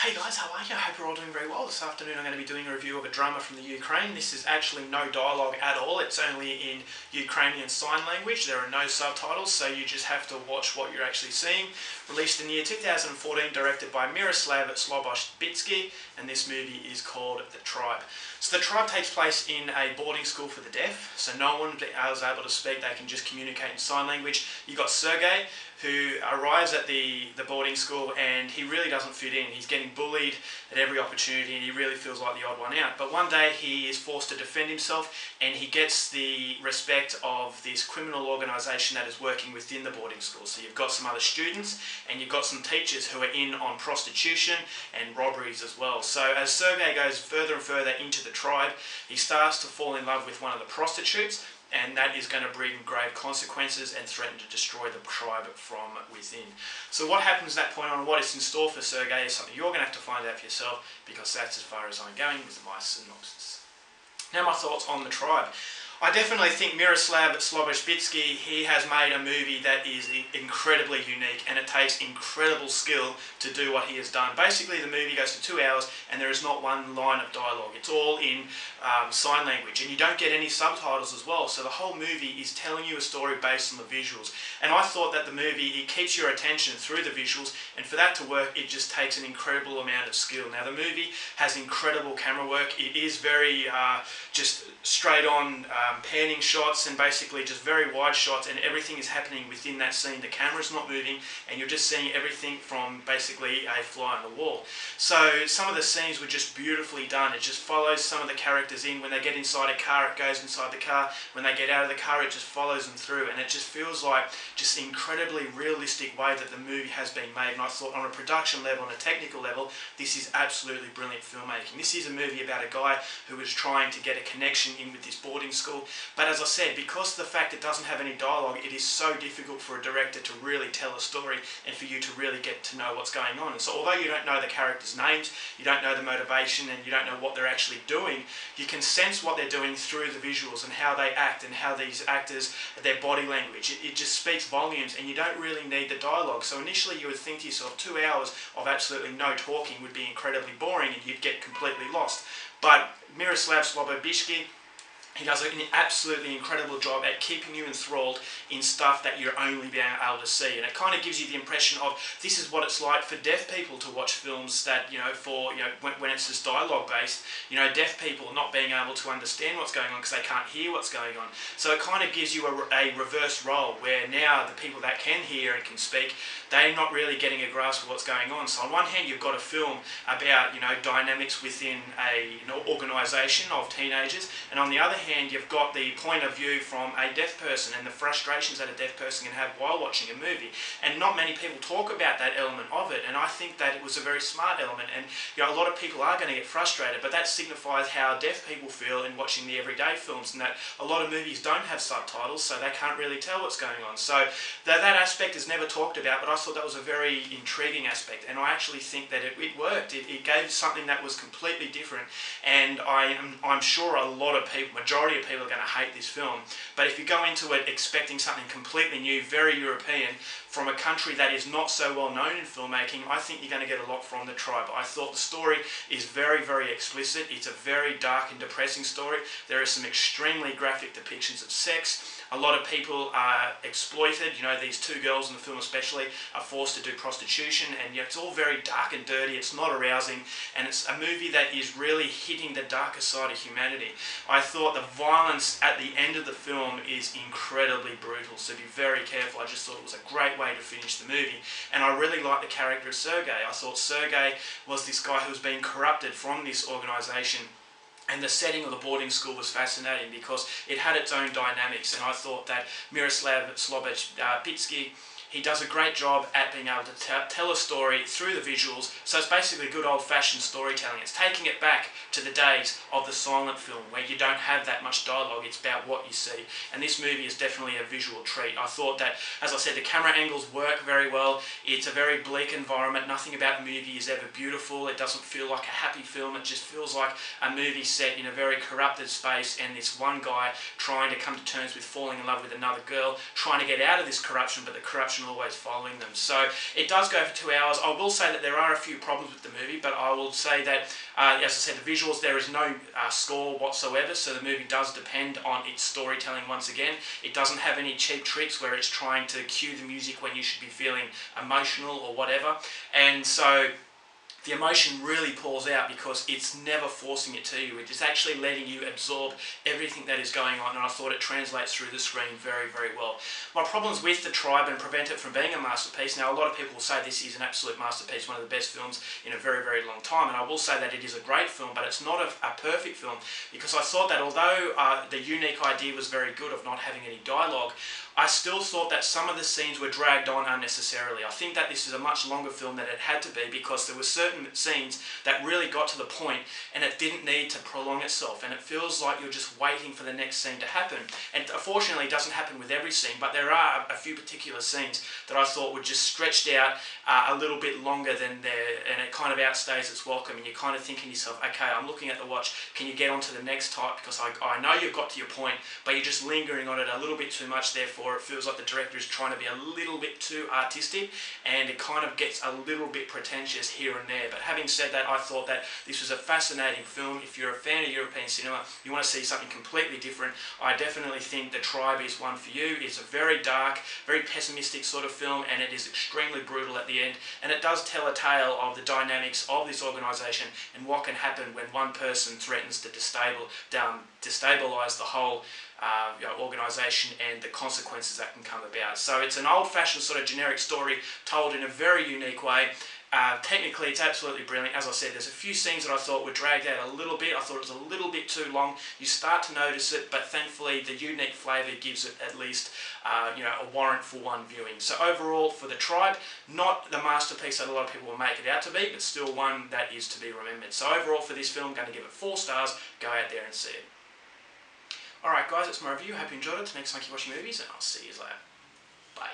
Hey guys, how are you? I hope you're all doing very well. This afternoon I'm going to be doing a review of a drama from the Ukraine. This is actually no dialogue at all. It's only in Ukrainian Sign Language. There are no subtitles, so you just have to watch what you're actually seeing. Released in the year 2014, directed by Miroslav Slobodbitsky, and this movie is called The Tribe. So The Tribe takes place in a boarding school for the deaf, so no one is able to speak, they can just communicate in sign language. You've got Sergei, who arrives at the boarding school and he really doesn't fit in. He's getting bullied at every opportunity and he really feels like the odd one out. But one day he is forced to defend himself and he gets the respect of this criminal organisation that is working within the boarding school. So you've got some other students and you've got some teachers who are in on prostitution and robberies as well. So as Sergei goes further and further into the tribe, he starts to fall in love with one of the prostitutes, and that is going to bring grave consequences and threaten to destroy the tribe from within. So what happens at that point on, what is in store for Sergei, is something you're going to have to find out for yourself, because that's as far as I'm going with my synopsis. Now my thoughts on The Tribe. I definitely think Miroslav Slobodbitsky, he has made a movie that is incredibly unique, and it takes incredible skill to do what he has done. Basically the movie goes for 2 hours and there is not one line of dialogue. It's all in sign language, and you don't get any subtitles as well. So the whole movie is telling you a story based on the visuals. And I thought that the movie, it keeps your attention through the visuals, and for that to work it just takes an incredible amount of skill. Now the movie has incredible camera work. It is very just straight on panning shots and basically just very wide shots, and everything is happening within that scene. The camera's not moving and you're just seeing everything from basically a fly on the wall. So some of the scenes were just beautifully done. It just follows some of the characters in. When they get inside a car, it goes inside the car. When they get out of the car, it just follows them through, and it just feels like just an incredibly realistic way that the movie has been made. And I thought, on a production level, on a technical level, this is absolutely brilliant filmmaking. This is a movie about a guy who is trying to get a connection in with this boarding school. But as I said, because of the fact it doesn't have any dialogue, it is so difficult for a director to really tell a story and for you to really get to know what's going on. And so although you don't know the characters' names, you don't know the motivation, and you don't know what they're actually doing, you can sense what they're doing through the visuals and how they act and how these actors, their body language. It just speaks volumes, and you don't really need the dialogue. So initially you would think to yourself, 2 hours of absolutely no talking would be incredibly boring and you'd get completely lost. But Miroslav Slobodbitsky, he does an absolutely incredible job at keeping you enthralled in stuff that you're only being able to see. And it kind of gives you the impression of, this is what it's like for deaf people to watch films that, when it's just dialogue based, deaf people not being able to understand what's going on because they can't hear what's going on. So it kind of gives you a reverse role, where now the people that can hear and can speak, they're not really getting a grasp of what's going on. So on one hand, you've got a film about, dynamics within an organisation of teenagers, and on the other hand, you've got the point of view from a deaf person and the frustrations that a deaf person can have while watching a movie. And not many people talk about that element of it, and I think that it was a very smart element. And a lot of people are going to get frustrated, but that signifies how deaf people feel in watching the everyday films, and that a lot of movies don't have subtitles, so they can't really tell what's going on. So that aspect is never talked about, but I thought that was a very intriguing aspect, and I actually think that it worked. It gave something that was completely different, and I'm sure a lot of people, majority of people, are going to hate this film. But if you go into it expecting something completely new, very European, from a country that is not so well known in filmmaking, I think you're going to get a lot from The Tribe. I thought the story is very, very explicit. It's a very dark and depressing story. There are some extremely graphic depictions of sex. A lot of people are exploited. These two girls in the film especially are forced to do prostitution, and it's all very dark and dirty. It's not arousing, and it's a movie that is really hitting the darker side of humanity. I thought the violence at the end of the film is incredibly brutal, so be very careful. I just thought it was a great way to finish the movie, and I really liked the character of Sergei. I thought Sergei was this guy who was being corrupted from this organisation. And the setting of the boarding school was fascinating because it had its own dynamics, and I thought that Miroslav Slobodbitsky, he does a great job at being able to tell a story through the visuals. So it's basically good old-fashioned storytelling. It's taking it back to the days of the silent film where you don't have that much dialogue. It's about what you see. And this movie is definitely a visual treat. I thought that, as I said, the camera angles work very well. It's a very bleak environment. Nothing about the movie is ever beautiful. It doesn't feel like a happy film. It just feels like a movie set in a very corrupted space, and this one guy trying to come to terms with falling in love with another girl, trying to get out of this corruption, but the corruption option always following them. So it does go for 2 hours. I will say that there are a few problems with the movie, but I will say that, as I said, the visuals, there is no score whatsoever, so the movie does depend on its storytelling once again. It doesn't have any cheap tricks where it's trying to cue the music when you should be feeling emotional or whatever. And so the emotion really pours out because it's never forcing it to you. It's actually letting you absorb everything that is going on, and I thought it translates through the screen very, very well. My problems with The Tribe and prevent it from being a masterpiece. Now, a lot of people will say this is an absolute masterpiece, one of the best films in a very, very long time, and I will say that it is a great film, but it's not a perfect film, because I thought that although the unique idea was very good of not having any dialogue, I still thought that some of the scenes were dragged on unnecessarily. I think that this is a much longer film than it had to be, because there were certain scenes that really got to the point and it didn't need to prolong itself, and it feels like you're just waiting for the next scene to happen. And unfortunately it doesn't happen with every scene, but there are a few particular scenes that I thought were just stretched out a little bit longer than and it kind of outstays its welcome, and you're kind of thinking to yourself, okay, I'm looking at the watch, can you get on to the next type, because I know you've got to your point, but you're just lingering on it a little bit too much. Therefore it feels like the director is trying to be a little bit too artistic, and it kind of gets a little bit pretentious here and there. But having said that, I thought that this was a fascinating film. If you're a fan of European cinema, you want to see something completely different, I definitely think The Tribe is one for you. It's a very dark, very pessimistic sort of film, and it is extremely brutal at the end, and it does tell a tale of the dynamics of this organisation and what can happen when one person threatens to destabilise the whole organisation and the consequences that can come about. So it's an old-fashioned sort of generic story told in a very unique way. Technically it's absolutely brilliant. As I said, there's a few scenes that I thought were dragged out a little bit. I thought it was a little bit too long. You start to notice it, but thankfully the unique flavour gives it at least a warrant for one viewing. So overall, for The Tribe, not the masterpiece that a lot of people will make it out to be, but still one that is to be remembered. So overall for this film, I'm going to give it 4 stars. Go out there and see it. Alright guys, that's my review. Hope you enjoyed it. Till next time, keep watching movies, and I'll see you later. Bye.